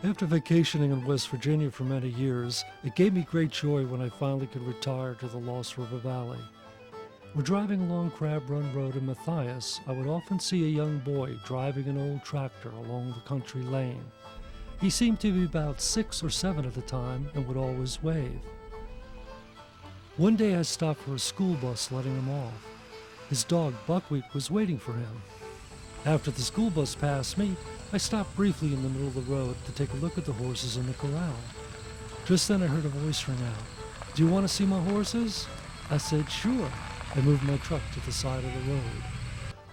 After vacationing in West Virginia for many years, it gave me great joy when I finally could retire to the Lost River Valley. When driving along Crab Run Road in Matthias, I would often see a young boy driving an old tractor along the country lane. He seemed to be about 6 or 7 at the time and would always wave. One day I stopped for a school bus letting him off. His dog Buckwheat was waiting for him. After the school bus passed me, I stopped briefly in the middle of the road to take a look at the horses in the corral. Just then I heard a voice ring out. "Do you want to see my horses?" I said, "Sure." I moved my truck to the side of the road.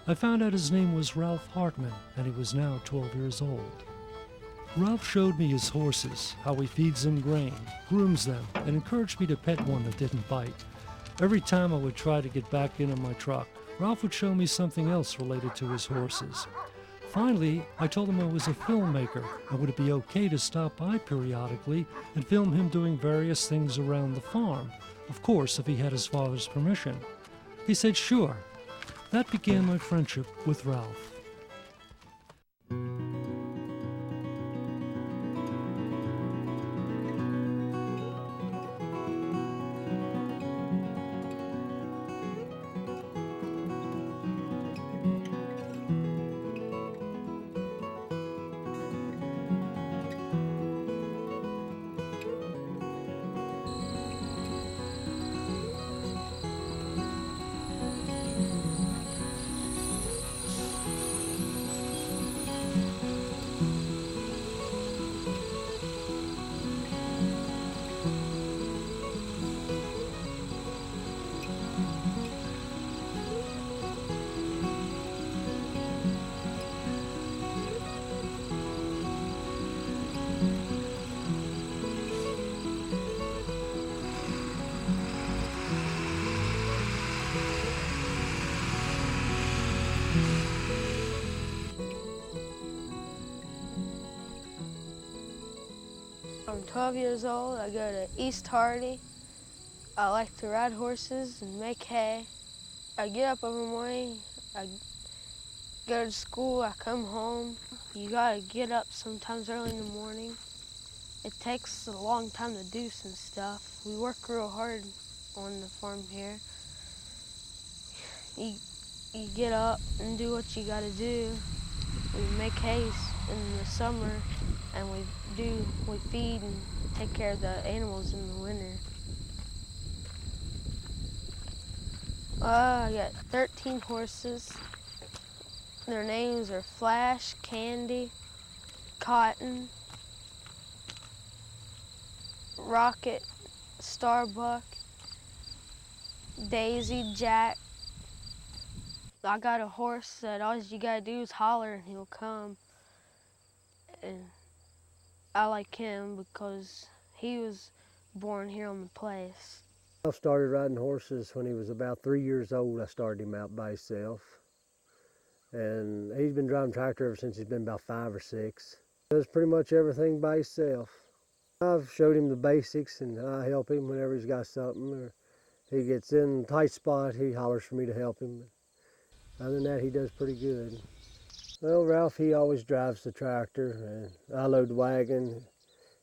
I found out his name was Ralph Hartman, and he was now 12 years old. Ralph showed me his horses, how he feeds them grain, grooms them, and encouraged me to pet one that didn't bite. Every time I would try to get back into my truck, Ralph would show me something else related to his horses. Finally, I told him I was a filmmaker and would it be okay to stop by periodically and film him doing various things around the farm, of course if he had his father's permission. He said sure. That began my friendship with Ralph. I'm 12 years old. I go to East Hardy. I like to ride horses and make hay. I get up every morning. I go to school. I come home. You gotta get up sometimes early in the morning. It takes a long time to do some stuff. We work real hard on the farm here. You get up and do what you gotta do. We make hay in the summer, and we feed and take care of the animals in the winter. I got 13 horses. Their names are Flash, Candy, Cotton, Rocket, Starbuck, Daisy, Jack. I got a horse that all you gotta do is holler and he'll come. And I like him because he was born here on the place. I started riding horses when he was about 3 years old. I started him out by himself. And he's been driving tractor ever since he's been about 5 or 6. Does pretty much everything by himself. I've showed him the basics and I help him whenever he's got something or he gets in a tight spot, he hollers for me to help him. Other than that, he does pretty good. Well, Ralph, he always drives the tractor and I load the wagon.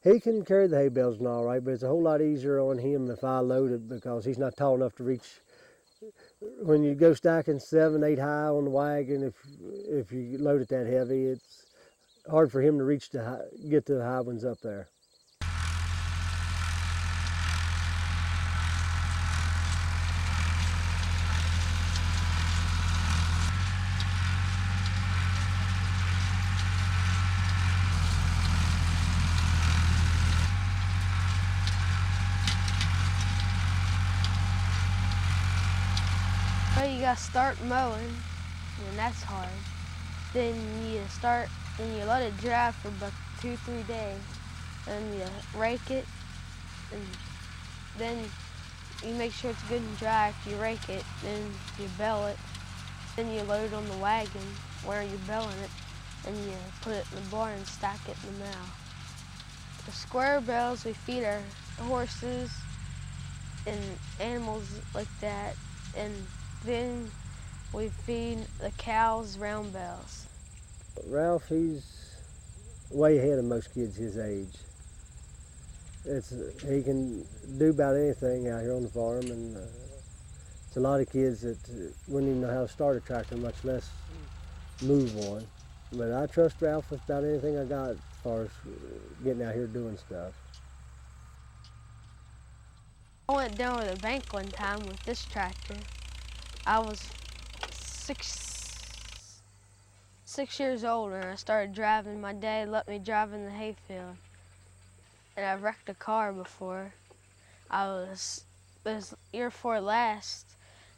He can carry the hay bales and all right, but it's a whole lot easier on him if I load it because he's not tall enough to reach. When you go stacking 7, 8 high on the wagon, if you load it that heavy, it's hard for him to reach get to the high ones up there. You gotta start mowing, and that's hard. Then you let it dry for about 2-3 days. Then you rake it, and then you make sure it's good and dry after you rake it. Then you bale it. Then you load it on the wagon where you're baling it. and you put it in the barn and stack it in the mow. The square bales we feed our horses and animals like that, and then we feed the cows round bales. Ralph, he's way ahead of most kids his age. He can do about anything out here on the farm, and it's a lot of kids that wouldn't even know how to start a tractor, much less move one. But I trust Ralph with about anything I got as far as getting out here doing stuff. I went down to the bank one time with this tractor. I was six years old when I started driving. My dad let me drive in the hayfield, and I wrecked a car before. It was year before last,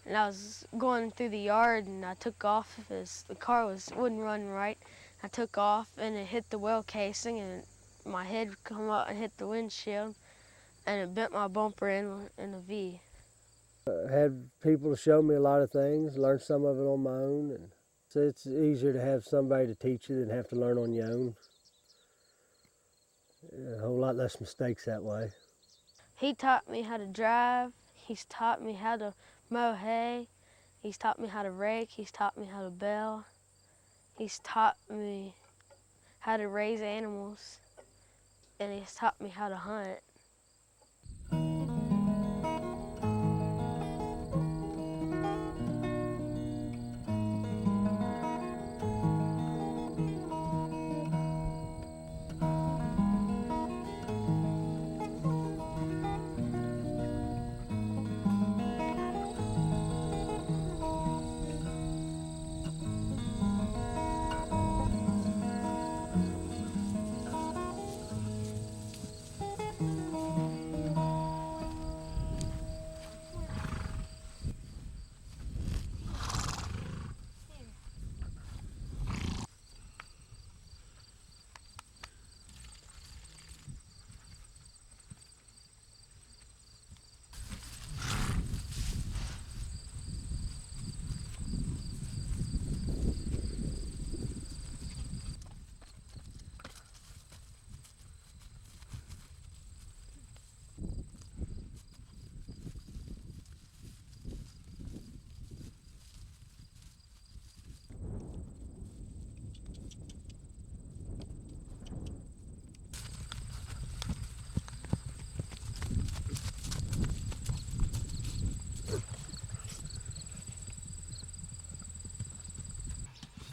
and I was going through the yard, and I took off because the car wouldn't run right. I took off, and it hit the wheel casing, and my head come up and hit the windshield, and it bent my bumper in a V. I had people to show me a lot of things, learned some of it on my own, and so it's easier to have somebody to teach you than have to learn on your own. A whole lot less mistakes that way. He taught me how to drive. He's taught me how to mow hay. He's taught me how to rake. He's taught me how to bale. He's taught me how to raise animals. And he's taught me how to hunt.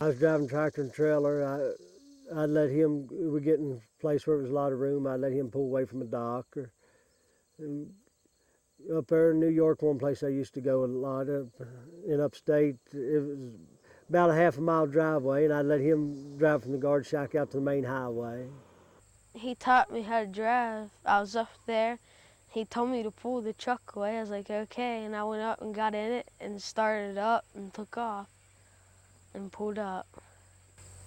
I was driving tractor and trailer. I'd let him, we get in a place where there was a lot of room, I'd let him pull away from a dock. And up there in New York, one place I used to go a lot of, in upstate, it was about a half-a-mile driveway, and I'd let him drive from the guard shack out to the main highway. He taught me how to drive. I was up there. He told me to pull the truck away. I was like, okay. And I went up and got in it and started it up and took off and pulled up.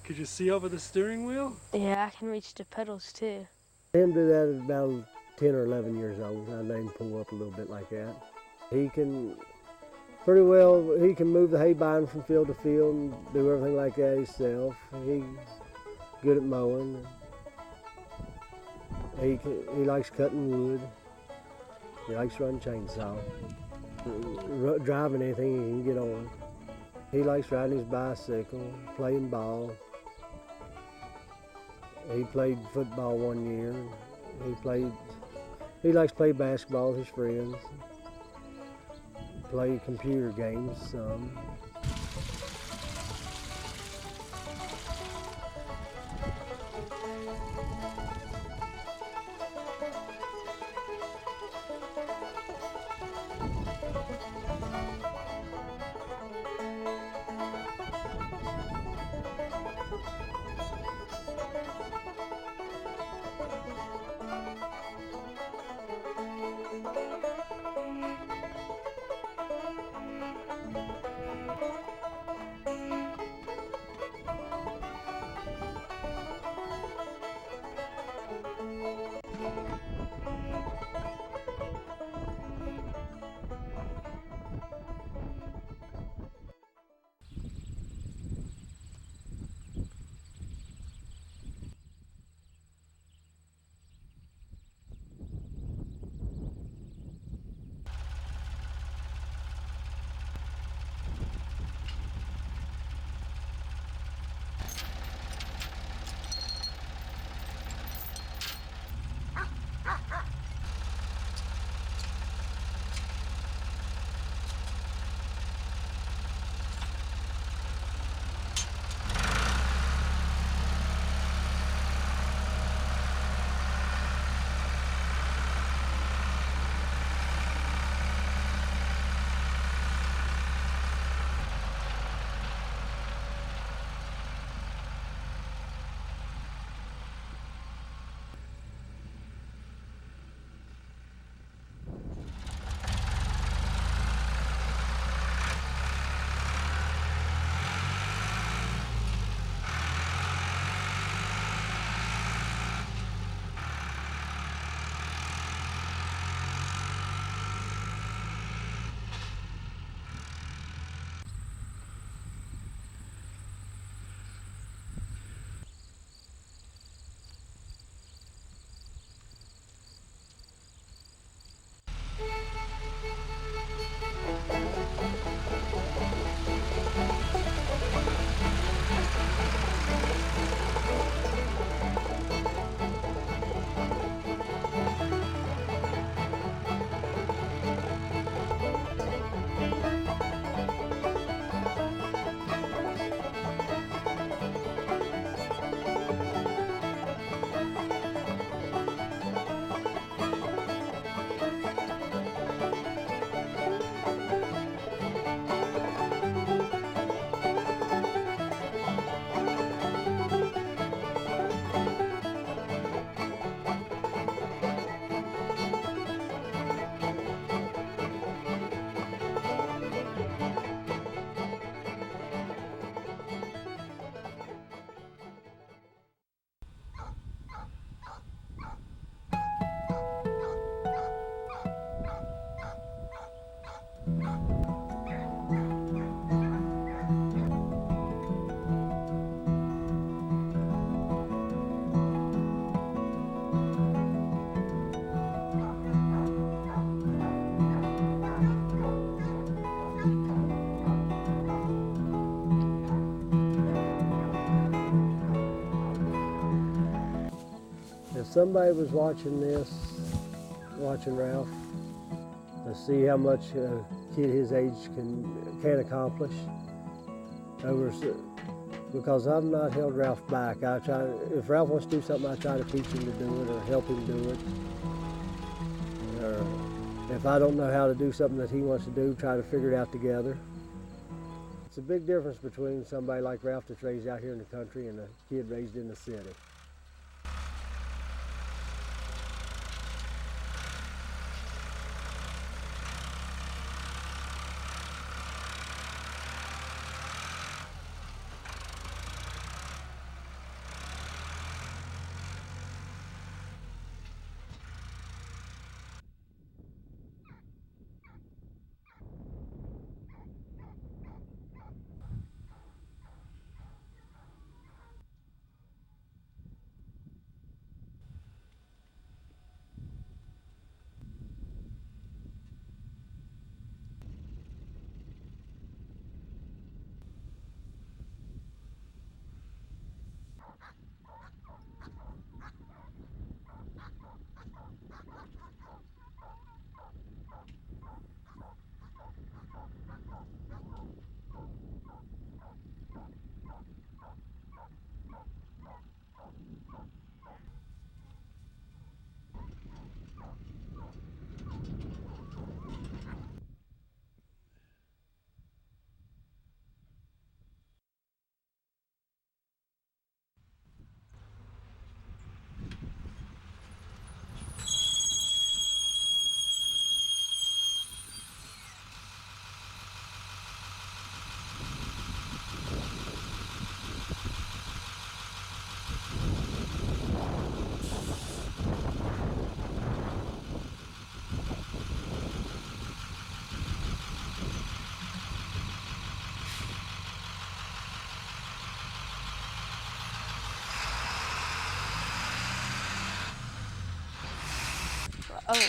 Could you see over the steering wheel? Yeah, I can reach the pedals too. Him do that at about 10 or 11 years old. I let him pull up a little bit like that. He can pretty well, he can move the hay bine from field to field and do everything like that himself. He's good at mowing. He likes cutting wood. He likes running chainsaw. Driving anything he can get on. He likes riding his bicycle, playing ball. He played football one year. He likes to play basketball with his friends. Play computer games some. somebody was watching this, watching Ralph, to see how much a kid his age can accomplish. Because I've not held Ralph back. If Ralph wants to do something, I try to teach him to do it or help him do it. Or if I don't know how to do something that he wants to do, try to figure it out together. It's a big difference between somebody like Ralph that's raised out here in the country and a kid raised in the city.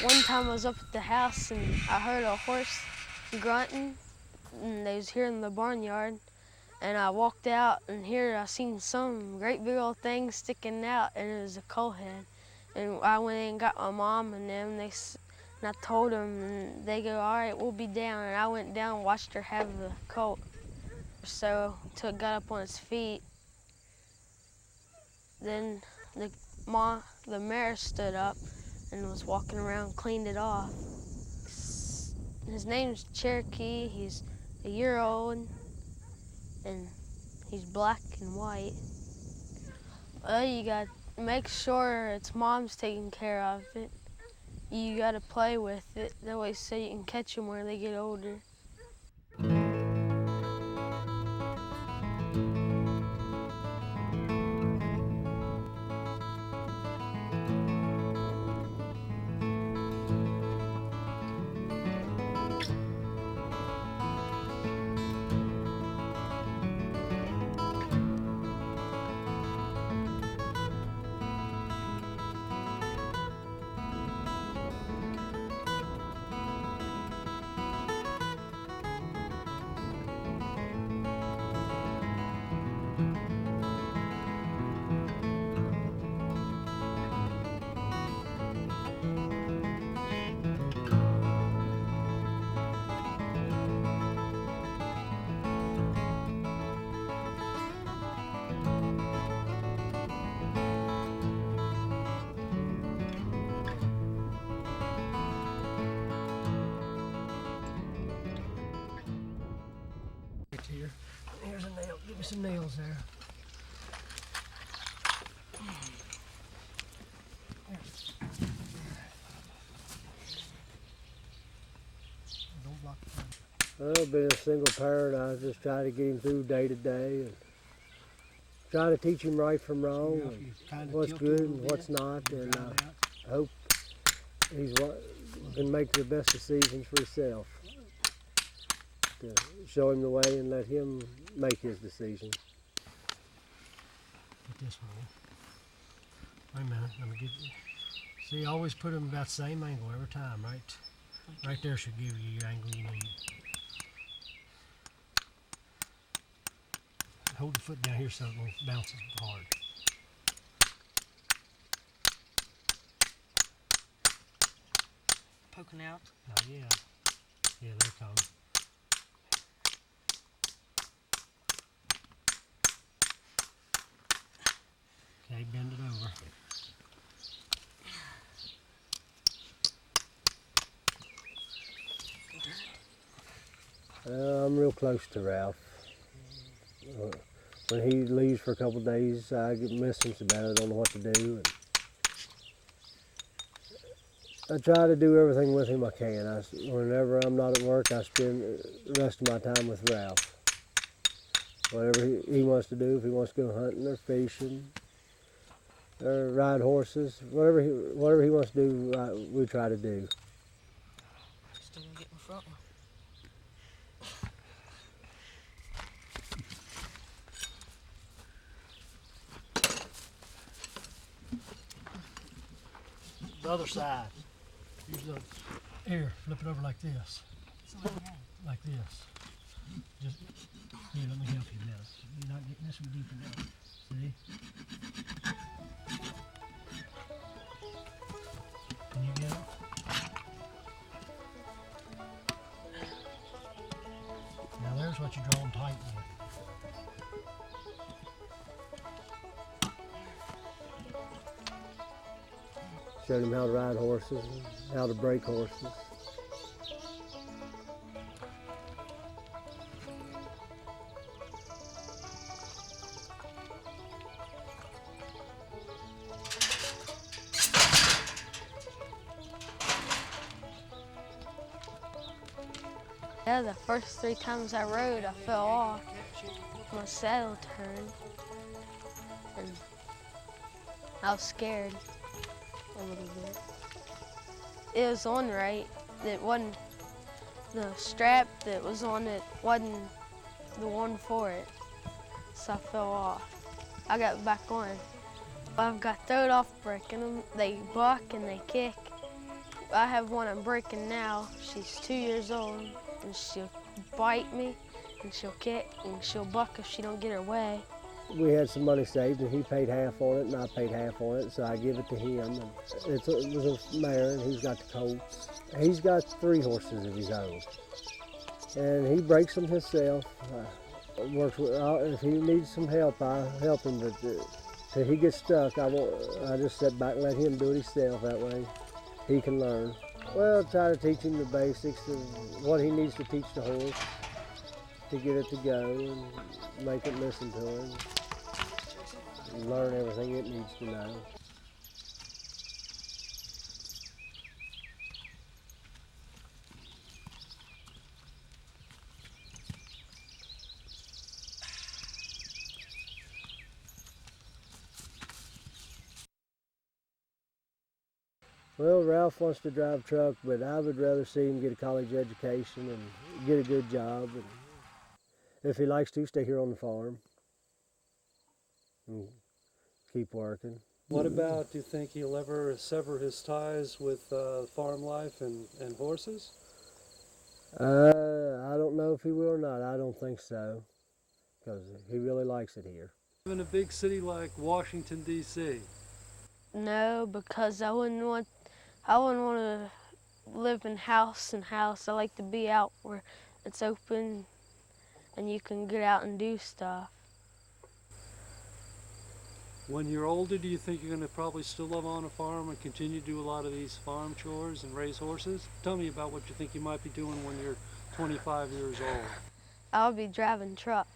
One time I was up at the house and I heard a horse grunting, and they was here in the barnyard. And I walked out, and here I seen some great big old thing sticking out, and it was a coal head. And I went in and got my mom and them. And I told them, and they go, "All right, we'll be down." And I went down and watched her have the colt. So till it got up on its feet. Then the mare stood up and was walking around, cleaned it off. His name's Cherokee. He's a year old, and he's black and white. You got to make sure its mom's taking care of it. You got to play with it, that way so you can catch them when they get older. Here. Here's a nail. Give me some nails there. Don't block the Well, being a single parent, I just try to get him through day to day and try to teach him right from wrong, and what's good and what's not, and I hope he can make the best decisions for himself. To show him the way and let him make his decisions. Put this one in. Wait a minute, let me get you. See, always put them about the same angle every time, right? Right there should give you your angle you need. Hold the foot down here so it won't bounce hard. poking out. Oh, yeah. Yeah, they're coming. Okay, bend it over. I'm real close to Ralph. When he leaves for a couple of days, I get missing so bad I don't know what to do. And I try to do everything with him I can. Whenever I'm not at work, I spend the rest of my time with Ralph. Whatever he wants to do, if he wants to go hunting or fishing or ride horses, whatever he wants to do, we try to do. Still gonna get in front one. The other side. Use the, here, flip it over like this. Like this. Just, here, let me help you now. You're not getting this one deep enough. See? Can you get it? Now there's what you draw them tight with. Showed him how to ride horses, how to break horses. Yeah, the first 3 times I rode, I fell off. My saddle turned, and I was scared a little bit. It was on right. It wasn't the strap that was on it wasn't the one for it, so I fell off. I got back on. I've got thrown off breaking them. They buck and they kick. I have one I'm breaking now. She's 2 years old, and she'll bite me, and she'll kick, and she'll buck if she don't get her way. We had some money saved, and he paid half on it, and I paid half on it, so I give it to him. And it was a mare, and he's got the colts. He's got 3 horses of his own, and he breaks them himself. Works with, if he needs some help, I help him, but till he gets stuck, I just sit back and let him do it himself. That way, he can learn. Well, try to teach him the basics of what he needs to teach the horse to get it to go, and make it listen to him. Learn everything it needs to know. Well, Ralph wants to drive truck, but I would rather see him get a college education and get a good job. And if he likes to, stay here on the farm and keep working. What about, do you think he'll ever sever his ties with farm life and horses? I don't know if he will or not. I don't think so, because he really likes it here. In a big city like Washington, D.C.? No, because I wouldn't want to live in house and house. I like to be out where it's open and you can get out and do stuff. When you're older, do you think you're going to probably still live on a farm and continue to do a lot of these farm chores and raise horses? Tell me about what you think you might be doing when you're 25 years old. I'll be driving truck.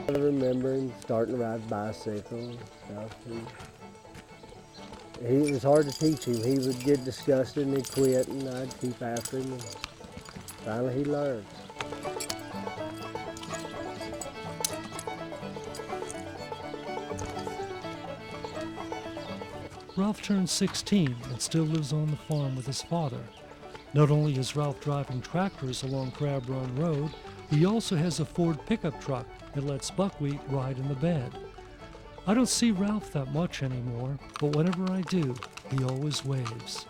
I remember him starting to ride bicycle and stuff. It was hard to teach him. He would get disgusted and he'd quit, and I'd keep after him. And finally, he learned. Ralph turned 16 and still lives on the farm with his father. Not only is Ralph driving tractors along Crab Run Road, he also has a Ford pickup truck that lets Buckwheat ride in the bed. I don't see Ralph that much anymore, but whenever I do, he always waves.